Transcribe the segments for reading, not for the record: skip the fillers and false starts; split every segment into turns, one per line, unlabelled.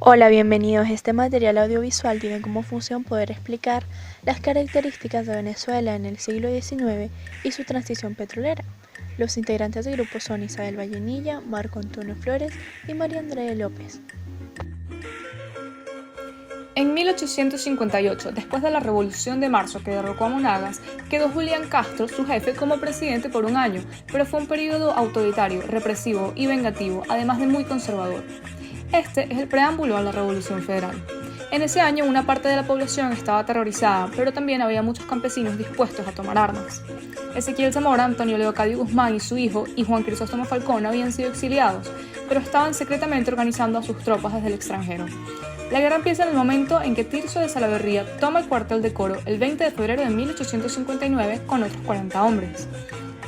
Hola, bienvenidos. Este material audiovisual tiene como función poder explicar las características de Venezuela en el siglo XIX y su transición petrolera. Los integrantes del grupo son Isabel Vallenilla, Marco Antonio Flores y María Andrea López.
En 1858, después de la Revolución de Marzo que derrocó a Monagas, quedó Julián Castro, su jefe, como presidente por un año, pero fue un periodo autoritario, represivo y vengativo, además de muy conservador. Este es el preámbulo a la Revolución Federal. En ese año una parte de la población estaba aterrorizada, pero también había muchos campesinos dispuestos a tomar armas. Ezequiel Zamora, Antonio Leocadio Guzmán y su hijo, y Juan Crisóstomo Falcón habían sido exiliados, pero estaban secretamente organizando a sus tropas desde el extranjero. La guerra empieza en el momento en que Tirso de Salaverría toma el cuartel de Coro el 20 de febrero de 1859 con otros 40 hombres.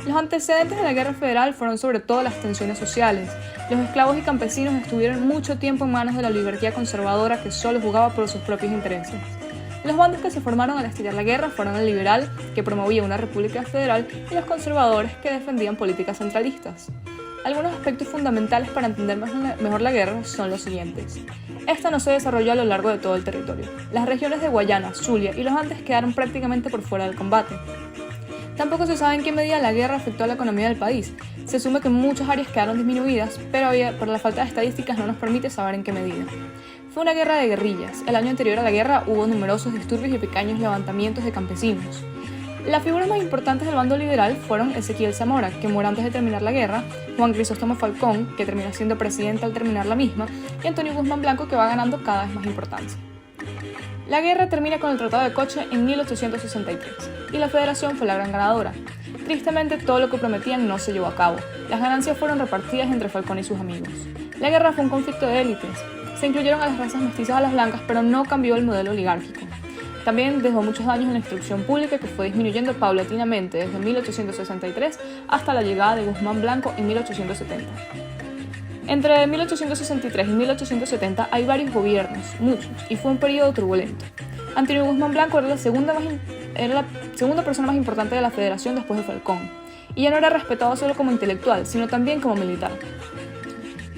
Los antecedentes de la Guerra Federal fueron sobre todo las tensiones sociales. Los esclavos y campesinos estuvieron mucho tiempo en manos de la oligarquía conservadora que solo jugaba por sus propios intereses. Los bandos que se formaron al estallar la guerra fueron el liberal, que promovía una república federal, y los conservadores, que defendían políticas centralistas. Algunos aspectos fundamentales para entender mejor la guerra son los siguientes. Esta no se desarrolló a lo largo de todo el territorio. Las regiones de Guayana, Zulia y los Andes quedaron prácticamente por fuera del combate. Tampoco se sabe en qué medida la guerra afectó a la economía del país. Se asume que muchas áreas quedaron disminuidas, pero por la falta de estadísticas no nos permite saber en qué medida. Fue una guerra de guerrillas. El año anterior a la guerra hubo numerosos disturbios y pequeños levantamientos de campesinos. Las figuras más importantes del bando liberal fueron Ezequiel Zamora, que muere antes de terminar la guerra, Juan Crisóstomo Falcón, que terminó siendo presidente al terminar la misma, y Antonio Guzmán Blanco, que va ganando cada vez más importancia. La guerra termina con el Tratado de Coche en 1863, y la Federación fue la gran ganadora. Tristemente, todo lo que prometían no se llevó a cabo. Las ganancias fueron repartidas entre Falcón y sus amigos. La guerra fue un conflicto de élites. Se incluyeron a las razas mestizas a las blancas, pero no cambió el modelo oligárquico. También dejó muchos daños en la instrucción pública, que fue disminuyendo paulatinamente desde 1863 hasta la llegada de Guzmán Blanco en 1870. Entre 1863 y 1870 hay varios gobiernos, muchos, y fue un periodo turbulento. Antonio Guzmán Blanco era la segunda persona más importante de la Federación después de Falcón, y ya no era respetado solo como intelectual, sino también como militar.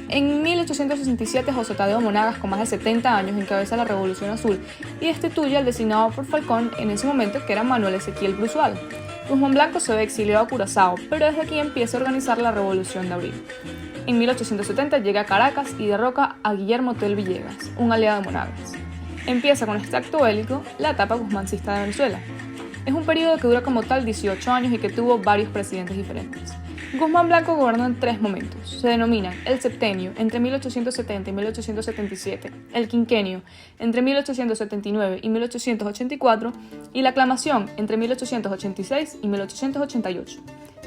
En 1867, José Tadeo Monagas, con más de 70 años, encabeza la Revolución Azul y destituye al designado por Falcón en ese momento, que era Manuel Ezequiel Bruzual. Guzmán Blanco se ve exiliado a Curazao, pero desde aquí empieza a organizar la Revolución de Abril. En 1870 llega a Caracas y derroca a Guillermo Tell Villegas, un aliado de Monagas. Empieza con este acto bélico la etapa guzmancista de Venezuela. Es un periodo que dura como tal 18 años y que tuvo varios presidentes diferentes. Guzmán Blanco gobernó en 3 momentos. Se denominan el septenio, entre 1870 y 1877, el quinquenio, entre 1879 y 1884, y la aclamación, entre 1886 y 1888.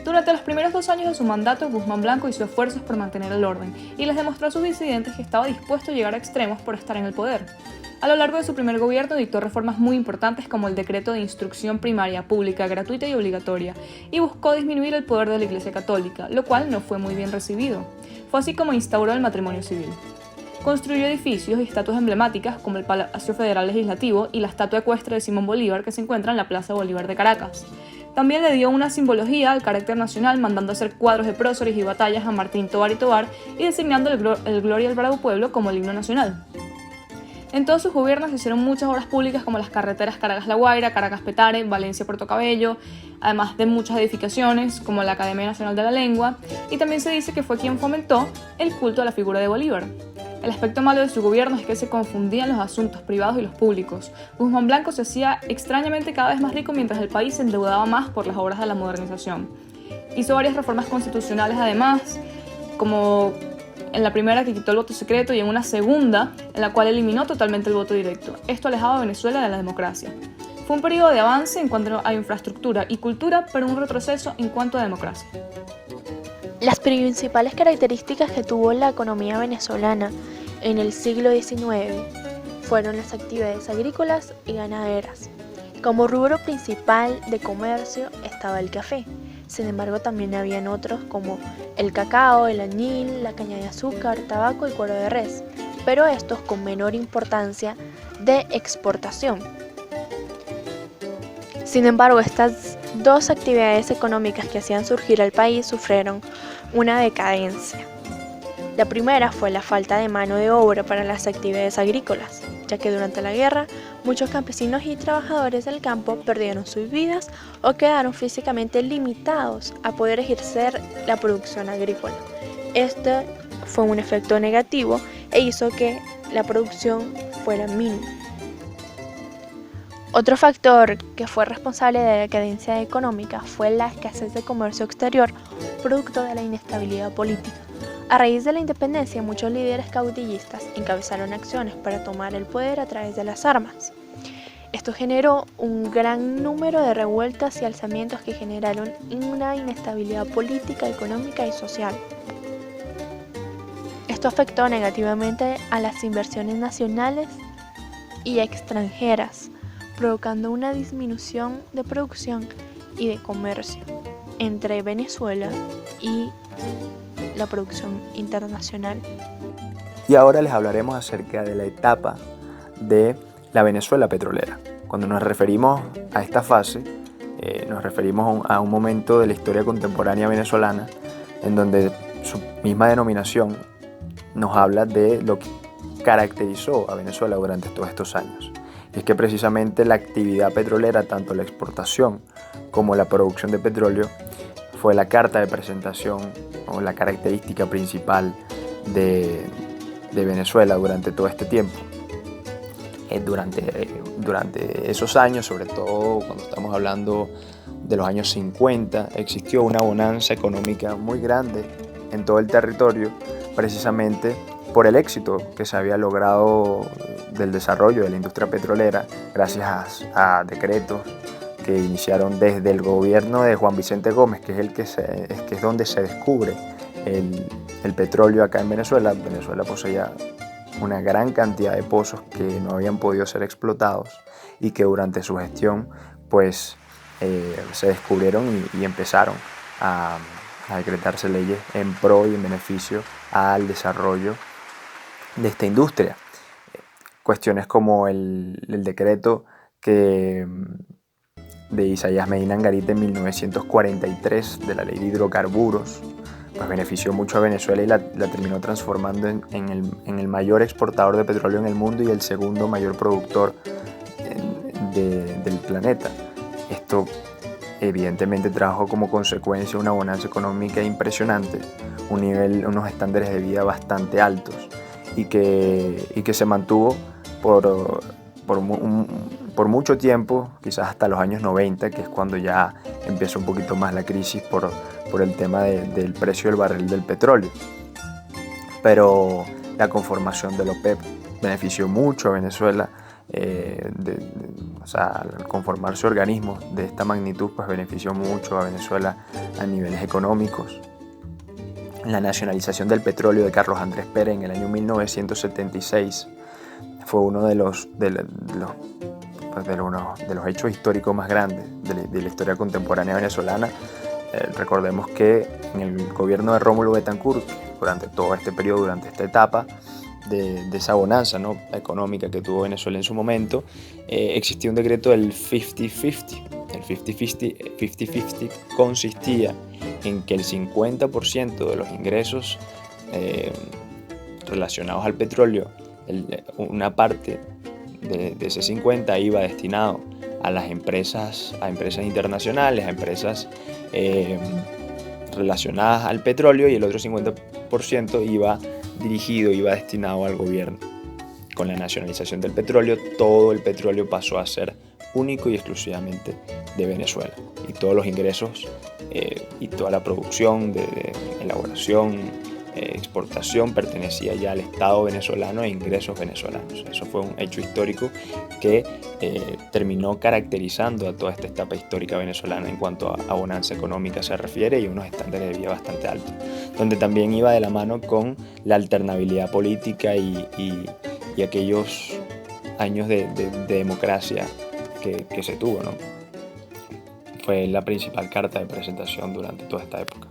Durante los primeros 2 años de su mandato, Guzmán Blanco hizo esfuerzos por mantener el orden y les demostró a sus disidentes que estaba dispuesto a llegar a extremos por estar en el poder. A lo largo de su primer gobierno dictó reformas muy importantes como el decreto de instrucción primaria pública, gratuita y obligatoria, y buscó disminuir el poder de la Iglesia Católica, lo cual no fue muy bien recibido. Fue así como instauró el matrimonio civil. Construyó edificios y estatuas emblemáticas como el Palacio Federal Legislativo y la estatua ecuestre de Simón Bolívar, que se encuentra en la Plaza Bolívar de Caracas. También le dio una simbología al carácter nacional, mandando hacer cuadros de próceres y batallas a Martín Tovar y Tovar y designando el Gloria al Bravo Pueblo como el himno nacional. En todos sus gobiernos se hicieron muchas obras públicas como las carreteras Caracas-La Guaira, Caracas-Petare, Valencia-Puerto Cabello, además de muchas edificaciones como la Academia Nacional de la Lengua, y también se dice que fue quien fomentó el culto a la figura de Bolívar. El aspecto malo de su gobierno es que se confundían los asuntos privados y los públicos. Guzmán Blanco se hacía extrañamente cada vez más rico mientras el país se endeudaba más por las obras de la modernización. Hizo varias reformas constitucionales además, como en la primera, que quitó el voto secreto, y en una segunda en la cual eliminó totalmente el voto directo. Esto alejaba a Venezuela de la democracia. Fue un periodo de avance en cuanto a infraestructura y cultura, pero un retroceso en cuanto a democracia.
Las principales características que tuvo la economía venezolana en el siglo XIX fueron las actividades agrícolas y ganaderas. Como rubro principal de comercio estaba el café. Sin embargo, también habían otros como el cacao, el añil, la caña de azúcar, tabaco y cuero de res, pero estos con menor importancia de exportación. Sin embargo, estas dos actividades económicas que hacían surgir al país sufrieron una decadencia. La primera fue la falta de mano de obra para las actividades agrícolas, ya que durante la guerra muchos campesinos y trabajadores del campo perdieron sus vidas o quedaron físicamente limitados a poder ejercer la producción agrícola. Este fue un efecto negativo e hizo que la producción fuera mínima. Otro factor que fue responsable de la decadencia económica fue la escasez de comercio exterior, producto de la inestabilidad política. A raíz de la independencia, muchos líderes caudillistas encabezaron acciones para tomar el poder a través de las armas. Esto generó un gran número de revueltas y alzamientos que generaron una inestabilidad política, económica y social. Esto afectó negativamente a las inversiones nacionales y extranjeras, provocando una disminución de producción y de comercio entre Venezuela y la producción internacional.
Y ahora les hablaremos acerca de la etapa de la Venezuela petrolera. Cuando nos referimos a esta fase, nos referimos a un momento de la historia contemporánea venezolana en donde su misma denominación nos habla de lo que caracterizó a Venezuela durante todos estos años. Es que precisamente la actividad petrolera, tanto la exportación como la producción de petróleo, fue la carta de presentación o la característica principal de Venezuela durante todo este tiempo. Durante esos años, sobre todo cuando estamos hablando de los años 50, existió una bonanza económica muy grande en todo el territorio, precisamente por el éxito que se había logrado del desarrollo de la industria petrolera gracias a decretos que iniciaron desde el gobierno de Juan Vicente Gómez, que es donde se descubre el petróleo acá en Venezuela. Venezuela poseía una gran cantidad de pozos que no habían podido ser explotados y que durante su gestión pues se descubrieron y empezaron a decretarse leyes en pro y en beneficio al desarrollo de esta industria. Cuestiones como el decreto de Isaías Medina Angarita en 1943 de la ley de hidrocarburos, pues benefició mucho a Venezuela y la terminó transformando en el mayor exportador de petróleo en el mundo y el segundo mayor productor del planeta. Esto evidentemente trajo como consecuencia una bonanza económica impresionante, unos estándares de vida bastante altos y que se mantuvo por mucho tiempo, quizás hasta los años 90, que es cuando ya empieza un poquito más la crisis por el tema del precio del barril del petróleo. Pero la conformación de la OPEP benefició mucho a Venezuela, al conformarse organismos de esta magnitud, pues benefició mucho a Venezuela a niveles económicos. La nacionalización del petróleo de Carlos Andrés Pérez en el año 1976 fue uno de los hechos históricos más grandes de la historia contemporánea venezolana. Recordemos que en el gobierno de Rómulo Betancourt, durante todo este periodo, durante esta etapa de esa bonanza, ¿no?, económica que tuvo Venezuela en su momento, existía un decreto del 50-50. El 50-50 consistía en que el 50% de los ingresos relacionados al petróleo, una parte de ese 50 iba destinado a las empresas internacionales, a empresas relacionadas al petróleo, y el otro 50% iba destinado al gobierno. Con la nacionalización del petróleo, todo el petróleo pasó a ser único y exclusivamente de Venezuela, y todos los ingresos y toda la producción de elaboración, exportación pertenecía ya al Estado venezolano e ingresos venezolanos. Eso fue un hecho histórico que terminó caracterizando a toda esta etapa histórica venezolana en cuanto a bonanza económica se refiere, y unos estándares de vida bastante altos, donde también iba de la mano con la alternabilidad política y aquellos años de democracia que se tuvo, ¿no? Fue la principal carta de presentación durante toda esta época.